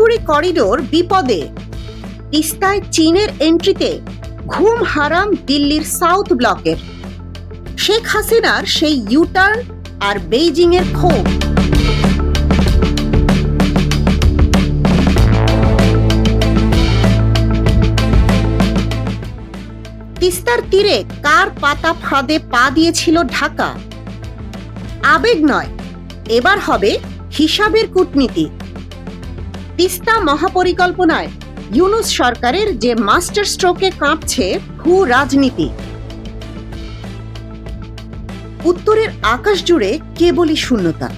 Siliguri corridor বিপদে। তিস্তায় চীনের এন্ট্রিতে ঘুম হারাম দিল্লির সাউথ ব্লকের। শেখ হাসিনার সেই ইউটার্ন আর বেইজিং এর ক্ষোভ। তিস্তার তীরে কার পাতা ফাঁদে পা দিয়েছিল ঢাকা? আবেগ নয়, এবার হবে হিসাবের কূটনীতি। তিস্তা মহাপরিকল্পনায় ইউনূস সরকারের যে মাস্টার স্ট্রোকে কাঁপছে ভূ রাজনীতি। উত্তরের আকাশ জুড়ে কেবলই শূন্যতা,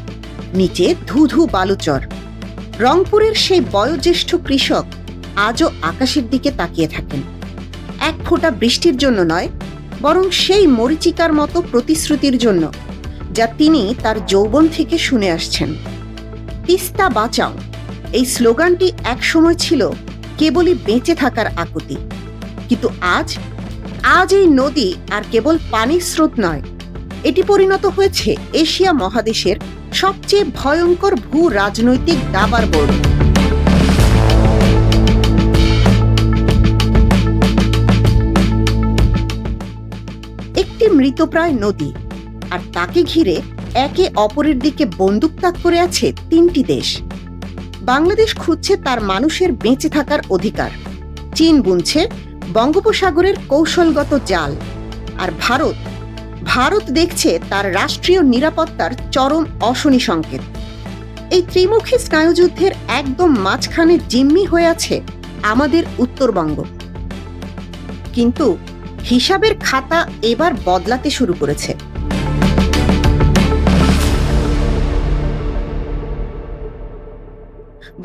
নিচে ধুধু বালুচর। রংপুরের সেই বয়োজ্যেষ্ঠ কৃষক আজও আকাশের দিকে তাকিয়ে থাকেন, এক ফোঁটা বৃষ্টির জন্য নয়, বরং সেই মরীচিকার মতো প্রতিশ্রুতির জন্য যা তিনি তার যৌবন থেকে শুনে আসছেন। তিস্তা বাঁচাও, এই স্লোগানটি একসময় ছিল কেবলই বেঁচে থাকার আকুতি, কিন্তু আজ এই নদী আর কেবল পানির স্রোত নয়, এটি পরিণত হয়েছে এশিয়া মহাদেশের সবচেয়ে ভয়ঙ্কর ভূ রাজনৈতিক দাবার বোর্ড। একটি মৃতপ্রায় নদী, আর তাকে ঘিরে একে অপরের দিকে বন্দুক তাক করে আছে তিনটি দেশ। বাংলাদেশ খুঁজছে তার মানুষের বেঁচে থাকার অধিকার, চীন বুনছে বঙ্গোপসাগরের কৌশলগত জাল, আর ভারত দেখছে তার রাষ্ট্রীয় নিরাপত্তার চরম অশনি সংকেত। এই ত্রিমুখী স্নায়ুযুদ্ধের একদম মাঝখানে জিম্মি হয়ে আছে আমাদের উত্তরবঙ্গ। কিন্তু হিসাবের খাতা এবার বদলাতে শুরু করেছে।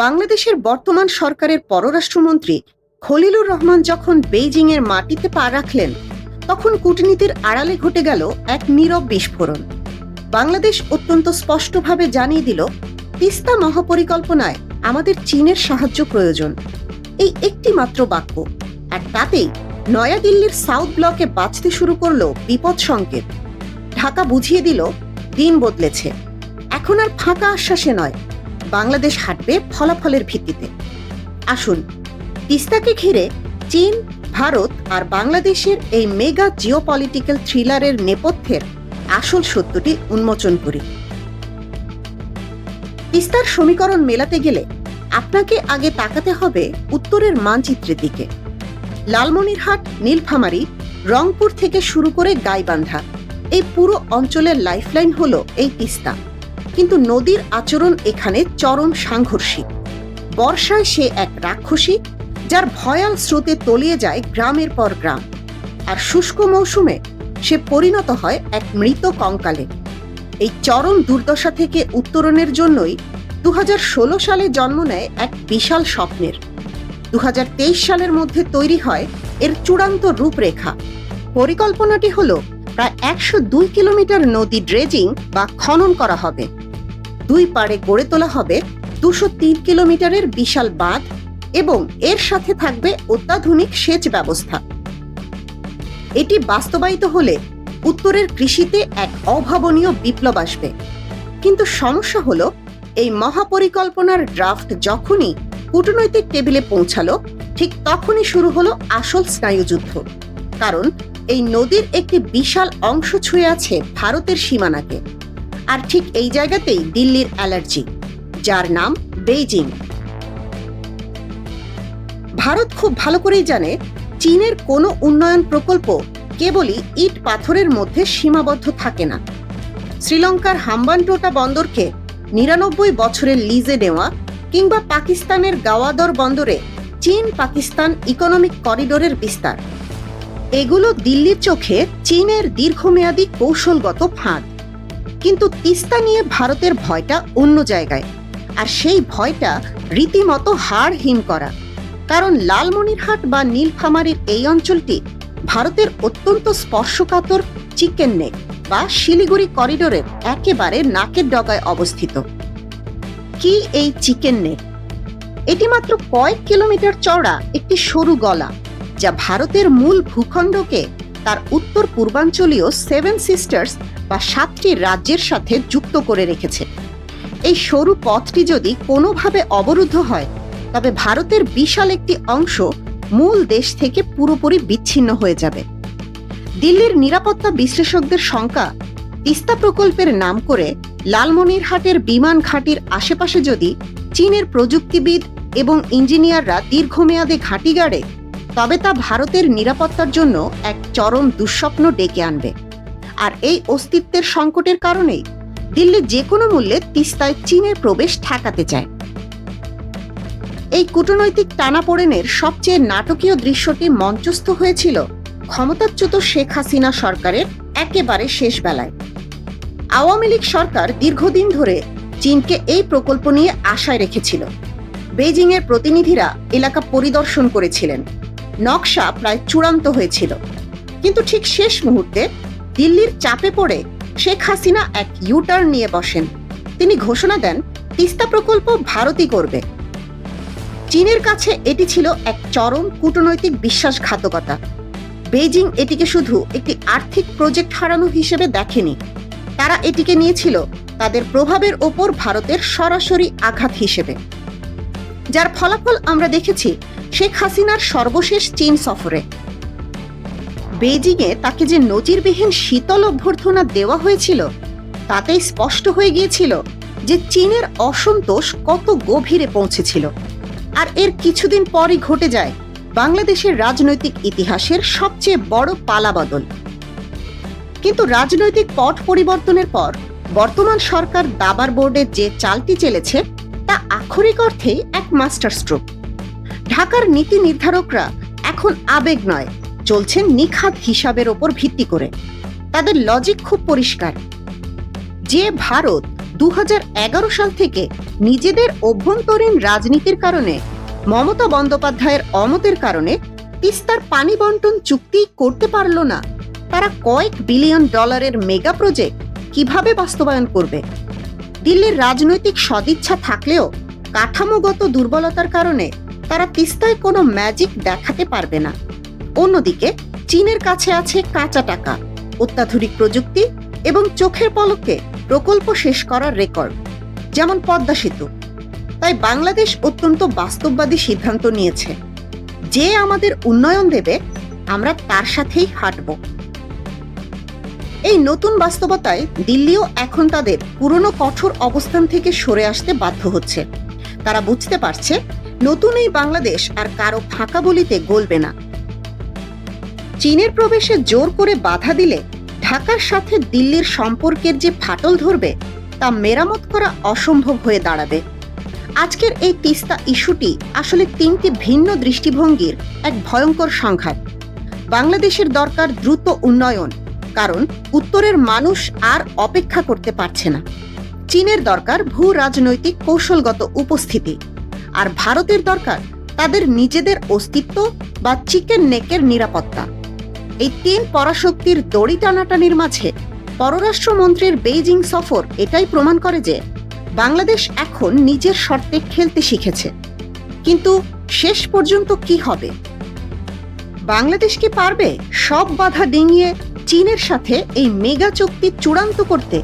বাংলাদেশের বর্তমান সরকারের পররাষ্ট্রমন্ত্রী খলিলুর রহমান যখন বেইজিং এর মাটিতে পা রাখলেন, তখন কূটনীতির আড়ালে ঘটে গেল এক নীরব বিস্ফোরণ। বাংলাদেশ অত্যন্ত স্পষ্টভাবে জানিয়ে দিল, তিস্তা মহাপরিকল্পনায় আমাদের চীনের সাহায্য প্রয়োজন। এই একটি মাত্র বাক্য, আর তাতেই নয়াদিল্লির সাউথ ব্লকে বাঁচতে শুরু করলো বিপদ সংকেত। ঢাকা বুঝিয়ে দিল, দিন বদলেছে, এখন আর ফাঁকা আশ্বাসে নয়, বাংলাদেশ হাঁটবে ফলাফলের ভিত্তিতে। আসুন তিস্তাকে ঘিরে চীন, ভারত আর বাংলাদেশের এই মেগা জিওপলিটিক্যাল থ্রিলারের নেপথ্যের আসল সত্যটি উন্মোচন করি। তিস্তার সমীকরণ মেলাতে গেলে আপনাকে আগে তাকাতে হবে উত্তরের মানচিত্রের দিকে। লালমনিরহাট, নীলফামারী, রংপুর থেকে শুরু করে গাইবান্ধা, এই পুরো অঞ্চলের লাইফলাইন হলো এই তিস্তা। কিন্তু নদীর আচরণ এখানে চরম সাংঘর্ষিক। বর্ষায় সে এক রাক্ষসী, যার ভয়াল স্রোতে তলিয়ে যায় গ্রামের পর গ্রাম, আর শুষ্ক মৌসুমে সে পরিণত হয় এক মৃত কঙ্কালে। এই চরম দুর্দশা থেকে উত্তরণের জন্যই 2016 সালে জন্ম নেয় এক বিশাল স্বপ্নের। 2023 সালের মধ্যে তৈরি হয় এর চূড়ান্ত রূপরেখা। পরিকল্পনাটি হলো প্রায় 102 কিলোমিটার নদী ড্রেজিং বা খনন করা হবে। দুই পাড়ে গড়ে তোলা হবে 203 কিলোমিটারের বিশাল বাঁধ, এবং এর সাথে থাকবে অত্যাধুনিক সেচ ব্যবস্থা। এটি বাস্তবায়িত হলে উত্তরের কৃষিতে এক অভাবনীয় বিপ্লব আসবে। কিন্তু সমস্যা হলো, এই মহাপরিকল্পনার ড্রাফট যখনই কূটনৈতিক টেবিলে পৌঁছালো, ঠিক তখনই শুরু হলো আসল স্নায়ুযুদ্ধ। কারণ এই নদীর একটি বিশাল অংশ ছুঁয়ে আছে ভারতের সীমানাকে, আর ঠিক এই জায়গাতেই দিল্লির অ্যালার্জি, যার নাম বেইজিং। ভারত খুব ভালো করেই জানে, চীনের কোনো উন্নয়ন প্রকল্প কেবলই ইট পাথরের মধ্যে সীমাবদ্ধ থাকে না। শ্রীলঙ্কার হাম্বানটোটা বন্দরকে 99 বছরের লিজে নেওয়া, কিংবা পাকিস্তানের গাওয়াদর বন্দরে চীন পাকিস্তান ইকোনমিক করিডোরের বিস্তার, এগুলো দিল্লির চোখে চীনের দীর্ঘমেয়াদী কৌশলগত ফাঁদ। কিন্তু তিস্তা নিয়ে ভারতের ভয়টা অন্য জায়গায়, আর সেই ভয়টা রীতিমতো হাড় হিম করা। কারণ লালমনিরহাট বা নীলফামারীর এই অঞ্চলটি ভারতের অত্যন্ত স্পর্শকাতর চিকেন নেক বা শিলিগুড়ি করিডোরের একেবারে নাকের ডগায় অবস্থিত। কি এই চিকেন নেক? এটি মাত্র কয়েক কিলোমিটার চওড়া একটি সরু গলা, যা ভারতের মূল ভূখণ্ডকে তার উত্তর পূর্বাঞ্চলীয় 7 সিস্টার্স বা 7টি রাজ্যের সাথে যুক্ত করে রেখেছে। এই সরু পথটি যদি কোনোভাবে অবরুদ্ধ হয়, তবে ভারতের বিশাল একটি অংশ মূল দেশ থেকে পুরোপুরি বিচ্ছিন্ন হয়ে যাবে। দিল্লির নিরাপত্তা বিশ্লেষকদের শঙ্কা, তিস্তা প্রকল্পের নাম করে লালমনিরহাটের বিমান ঘাঁটির আশেপাশে যদি চীনের প্রযুক্তিবিদ এবং ইঞ্জিনিয়াররা দীর্ঘমেয়াদে ঘাঁটি গাড়ে, তবে তা ভারতের নিরাপত্তার জন্য এক চরম দুঃস্বপ্ন ডেকে আনবে। আর এই অস্তিত্বের সংকটের কারণেই দিল্লি যে কোনো মূল্যে তিস্তায় চীনের প্রবেশ ঠেকাতে চায়। এই কূটনৈতিক টানাপোড়েনের সবচেয়ে নাটকীয় দৃশ্যটি মঞ্চস্থ হয়েছিল ক্ষমতাচ্যুত শেখ হাসিনা সরকারের একেবারে শেষ বেলায়। আওয়ামী লীগ সরকার দীর্ঘদিন ধরে চীনকে এই প্রকল্প নিয়ে আশায় রেখেছিল। বেইজিংয়ের প্রতিনিধিরা এলাকা পরিদর্শন করেছিলেন, নকশা প্রায় চূড়ান্ত হয়েছিল। কিন্তু ঠিক শেষ মুহূর্তে দিল্লির চাপে পড়ে শেখ হাসিনা এক ইউটার্ন নিয়ে বসেন। তিনি ঘোষণা দেন তিস্তা প্রকল্প ভারতই করবে। চীনের কাছে এটি ছিল এক চরম কূটনৈতিক বিশ্বাসঘাতকতা। বেইজিং এটিকে শুধু একটি আর্থিক প্রজেক্ট হারানো হিসেবে দেখেনি, তারা এটিকে নিয়েছিল তাদের প্রভাবের ওপর ভারতের সরাসরি আঘাত হিসেবে। যার ফলাফল আমরা দেখেছি শেখ হাসিনার সর্বশেষ চীন সফরে। বেইজিংয়ে তাকে যে নজিরবিহীন শীতল অভ্যর্থনা দেওয়া হয়েছিল, তাতেই স্পষ্ট হয়ে গিয়েছিল যে চীনের অসন্তোষ কত গভীরে পৌঁছেছিল। আর এর কিছুদিন পরই ঘটে যায় বাংলাদেশের রাজনৈতিক ইতিহাসের সবচেয়ে বড় পালাবদল। কিন্তু রাজনৈতিক পট পরিবর্তনের পর বর্তমান সরকার দাবার বোর্ডে যে চালটি চেলেছে তা আক্ষরিক অর্থেই এক মাস্টার স্ট্রোক। ঢাকার নীতি নির্ধারকরা এখন আবেগ নয়, চলছেন নিখাত হিসাবের ওপর ভিত্তি করে। তাদের লজিক খুব পরিষ্কার। যে ভারত 2011 সাল থেকে নিজেদের অভ্যন্তরীণ রাজনীতির কারণে, মমতা বন্দ্যোপাধ্যায়ের অমতের কারণে তিস্তার পানি বন্টন চুক্তি করতে পারল না, তারা কয়েক বিলিয়ন ডলারের মেগা প্রজেক্ট কিভাবে বাস্তবায়ন করবে? দিল্লির রাজনৈতিক সদিচ্ছা থাকলেও কাঠামোগত দুর্বলতার কারণে তারা তিস্তায় কোনো ম্যাজিক দেখাতে পারবে না। অন্যদিকে চীনের কাছে আছে কাঁচা টাকা, অত্যাধুনিক প্রযুক্তি এবং চোখের পলকে প্রকল্প শেষ করার রেকর্ড, যেমন পদ্মা সেতু। তাই বাংলাদেশ অত্যন্ত বাস্তববাদী সিদ্ধান্ত নিয়েছে, যে আমাদের উন্নয়ন দেবে আমরা তার সাথেই হাঁটব। এই নতুন বাস্তবতায় দিল্লিও এখন তাদের পুরনো কঠোর অবস্থান থেকে সরে আসতে বাধ্য হচ্ছে। তারা বুঝতে পারছে নতুন এই বাংলাদেশ আর কারো ফাঁকা বলিতে গলবে না। চীনের প্রবেশে জোর করে বাধা দিলে ঢাকার সাথে দিল্লির সম্পর্কের যে ফাটল ধরবে তা মেরামত করা অসম্ভব হয়ে দাঁড়াবে। আজকের এই তিস্তা ইস্যুটি আসলে তিনটি ভিন্ন দৃষ্টিভঙ্গির এক ভয়ঙ্কর সংঘাত। বাংলাদেশের দরকার দ্রুত উন্নয়ন, কারণ উত্তরের মানুষ আর অপেক্ষা করতে পারছে না। চীনের দরকার ভূ রাজনৈতিক কৌশলগত উপস্থিতি, আর ভারতের দরকার তাদের নিজেদের অস্তিত্ব বা চিকেন নেকের নিরাপত্তা। এই তিন পরাশক্তির দড়ি টানাটানির মাঝে পররাষ্ট্রমন্ত্রীর বেইজিং সফর এটাই প্রমাণ করে যে বাংলাদেশ এখন নিজের শর্তে খেলতে শিখেছে। কিন্তু শেষ পর্যন্ত কি হবে? বাংলাদেশ কি পারবে সব বাধা ডিঙিয়ে চীনের সাথে এই মেগা চুক্তি চূড়ান্ত করতে,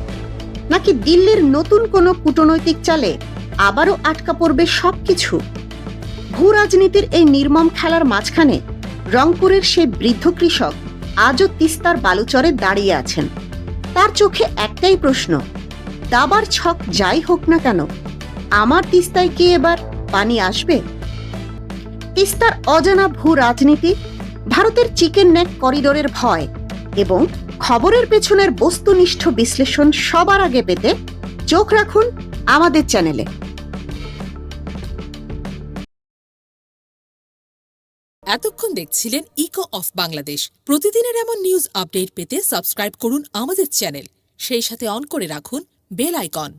নাকি দিল্লির নতুন কোনো কূটনৈতিক চালে আবারও আটকা পড়বে সবকিছু? ভূ রাজনীতির এই নির্মম খেলার মাঝখানে রংপুরের সেই বৃদ্ধ কৃষক আজও তিস্তার বালুচরে দাঁড়িয়ে আছেন। তার চোখে একটাই প্রশ্ন, দাবার ছক যাই হোক না কেন, আমার তিস্তায় কি এবার পানি আসবে? তিস্তার অজানা ভূ রাজনীতি, ভারতের চিকেন নেক করিডোরের ভয় এবং খবরের পেছনের বস্তুনিষ্ঠ বিশ্লেষণ সবার আগে পেতে চোখ রাখুন আমাদের চ্যানেলে। এতক্ষণ দেখছিলেন ইকো অফ বাংলাদেশ। প্রতিদিনের এমন নিউজ আপডেট পেতে সাবস্ক্রাইব করুন আমাদের চ্যানেল, সেই সাথে অন করে রাখুন বেল আইকন।